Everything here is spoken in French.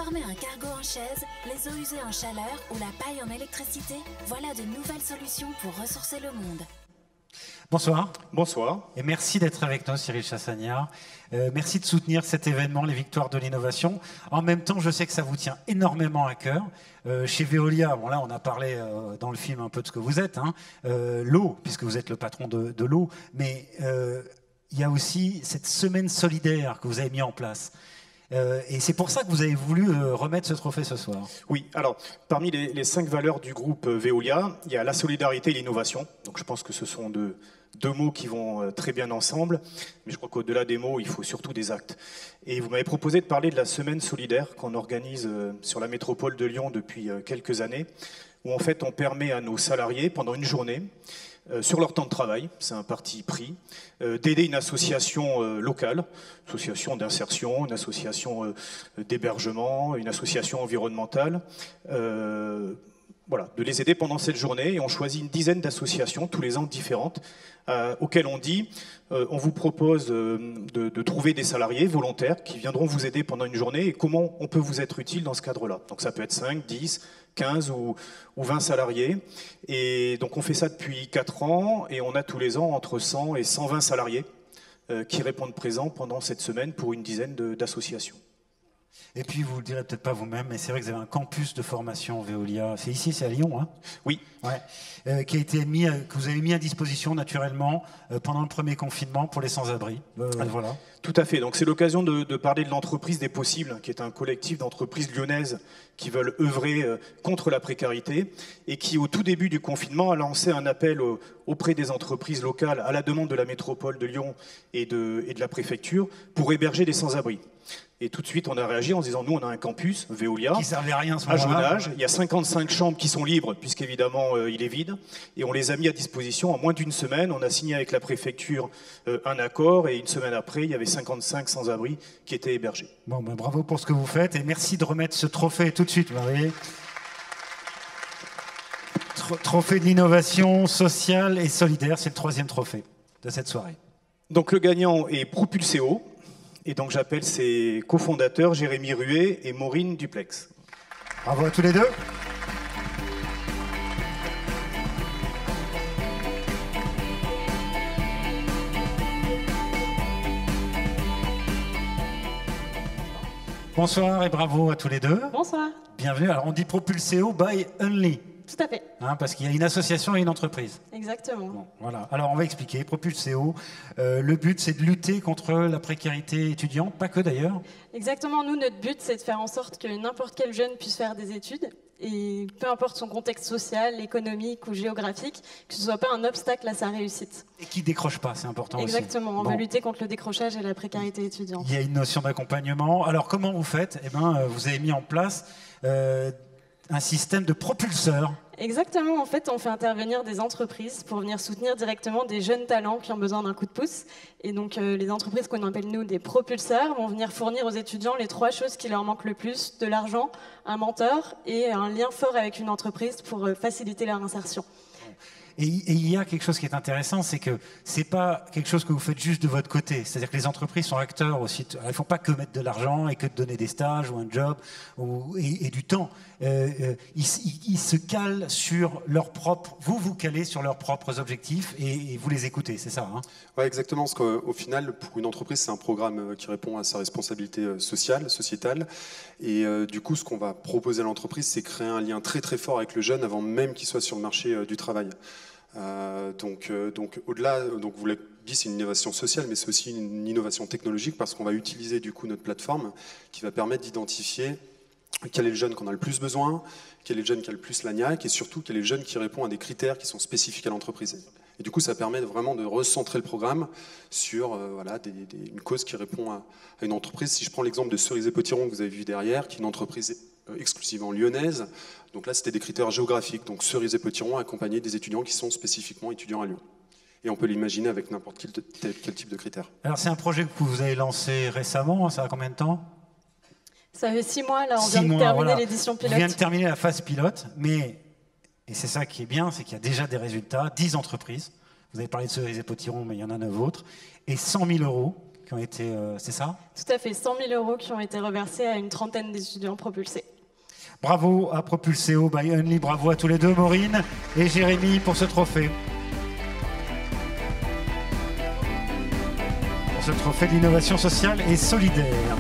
Transformer un cargo en chaise, les eaux usées en chaleur ou la paille en électricité, voilà de nouvelles solutions pour ressourcer le monde. Bonsoir. Bonsoir. Et merci d'être avec nous, Cyril Chassagnard. Merci de soutenir cet événement, les Victoires de l'innovation. En même temps, je sais que ça vous tient énormément à cœur. Chez Veolia, bon là, on a parlé dans le film un peu de ce que vous êtes, hein, l'eau, puisque vous êtes le patron de l'eau, mais il y a aussi cette semaine solidaire que vous avez mis en place. Et c'est pour ça que vous avez voulu remettre ce trophée ce soir. Oui, alors, parmi les 5 valeurs du groupe Veolia, il y a la solidarité et l'innovation. Donc je pense que ce sont deux mots qui vont très bien ensemble. Mais je crois qu'au-delà des mots, il faut surtout des actes. Et vous m'avez proposé de parler de la semaine solidaire qu'on organise sur la métropole de Lyon depuis quelques années, où en fait on permet à nos salariés, pendant une journée, sur leur temps de travail, c'est un parti pris, d'aider une association locale, une association d'insertion, une association d'hébergement, une association environnementale, voilà, de les aider pendant cette journée. Et on choisit une dizaine d'associations, tous les ans différentes, auxquelles on dit on vous propose de trouver des salariés volontaires qui viendront vous aider pendant une journée et comment on peut vous être utile dans ce cadre-là. Donc ça peut être 5, 10, 15 ou 20 salariés. Et donc on fait ça depuis 4 ans et on a tous les ans entre 100 et 120 salariés qui répondent présents pendant cette semaine pour une dizaine d'associations. Et puis, vous ne le direz peut-être pas vous-même, mais c'est vrai que vous avez un campus de formation Veolia. C'est ici, c'est à Lyon, hein? Oui. Ouais. Qui a été que vous avez mis à disposition naturellement pendant le premier confinement pour les sans-abri. Voilà. Tout à fait. Donc c'est l'occasion de parler de l'entreprise des possibles, qui est un collectif d'entreprises lyonnaises qui veulent œuvrer contre la précarité et qui, au tout début du confinement, a lancé un appel auprès des entreprises locales à la demande de la métropole de Lyon et de la préfecture pour héberger des sans-abri. Et tout de suite, on a réagi en se disant, nous, on a un campus, Veolia, qui servait à rien à Jonage. Il y a 55 chambres qui sont libres, puisqu'évidemment, il est vide. Et on les a mis à disposition en moins d'une semaine. On a signé avec la préfecture un accord. Et une semaine après, il y avait 55 sans-abri qui étaient hébergés. Bon, ben, bravo pour ce que vous faites. Et merci de remettre ce trophée tout de suite, vous voyez. Trophée de l'innovation sociale et solidaire. C'est le 3e trophée de cette soirée. Donc le gagnant est Propulseo. Et donc j'appelle ses cofondateurs, Jérémy Ruet et Maureen Duplex. Bravo à tous les deux. Bonsoir et bravo à tous les deux. Bonsoir. Bienvenue. Alors on dit Propulseo by Only. Tout à fait. Hein, parce qu'il y a une association et une entreprise. Exactement. Bon, voilà. Alors on va expliquer. Propulseo, le but c'est de lutter contre la précarité étudiante, pas que d'ailleurs. Exactement. Nous, notre but c'est de faire en sorte que n'importe quel jeune puisse faire des études. Et peu importe son contexte social, économique ou géographique, que ce ne soit pas un obstacle à sa réussite. Et qui ne décroche pas, c'est important. Exactement. Aussi. On veut lutter contre le décrochage et la précarité étudiante. Il y a une notion d'accompagnement. Alors comment vous faites? Eh ben, vous avez mis en place un système de propulseurs. Exactement, en fait, on fait intervenir des entreprises pour venir soutenir directement des jeunes talents qui ont besoin d'un coup de pouce. Et donc, les entreprises qu'on appelle, nous, des propulseurs, vont venir fournir aux étudiants les 3 choses qui leur manquent le plus, de l'argent, un mentor et un lien fort avec une entreprise pour faciliter leur insertion. Et il y a quelque chose qui est intéressant, c'est que c'est pas quelque chose que vous faites juste de votre côté. C'est-à-dire que les entreprises sont acteurs aussi. Elles ne font pas que mettre de l'argent et que de donner des stages ou un job et du temps. Ils se calent sur leur propre. Vous calez sur leurs propres objectifs et vous les écoutez, c'est ça, hein? Oui, exactement. Parce qu'au final, pour une entreprise, c'est un programme qui répond à sa responsabilité sociale, sociétale. Et du coup, ce qu'on va proposer à l'entreprise, c'est créer un lien très très fort avec le jeune avant même qu'il soit sur le marché du travail. Donc au-delà, vous l'avez dit, c'est une innovation sociale, mais c'est aussi une innovation technologique parce qu'on va utiliser du coup notre plateforme qui va permettre d'identifier quel est le jeune qu'on a le plus besoin, quel est le jeune qui a le plus la niaque et surtout quel est le jeune qui répond à des critères qui sont spécifiques à l'entreprise. Et du coup, ça permet vraiment de recentrer le programme sur voilà, une cause qui répond à une entreprise. Si je prends l'exemple de Cerisay-Potiron que vous avez vu derrière, qui est une entreprise exclusivement lyonnaise. Donc là, c'était des critères géographiques. Donc Cerisay-Potiron accompagné des étudiants qui sont spécifiquement étudiants à Lyon. Et on peut l'imaginer avec n'importe quel type de critères. Alors c'est un projet que vous avez lancé récemment, ça a combien de temps? Ça fait 6 mois, là, on vient de terminer l'édition pilote. On vient de terminer la phase pilote, mais, et c'est ça qui est bien, c'est qu'il y a déjà des résultats, 10 entreprises, vous avez parlé de Cerisay-Potiron, mais il y en a 9 autres, et 100 000 € qui ont été... c'est ça? Tout à fait, 100 000 € qui ont été reversés à une trentaine d'étudiants propulsés. Bravo à Propulseo by Only, bravo à tous les deux, Maureen et Jérémy, pour ce trophée. Pour ce trophée d'innovation sociale et solidaire.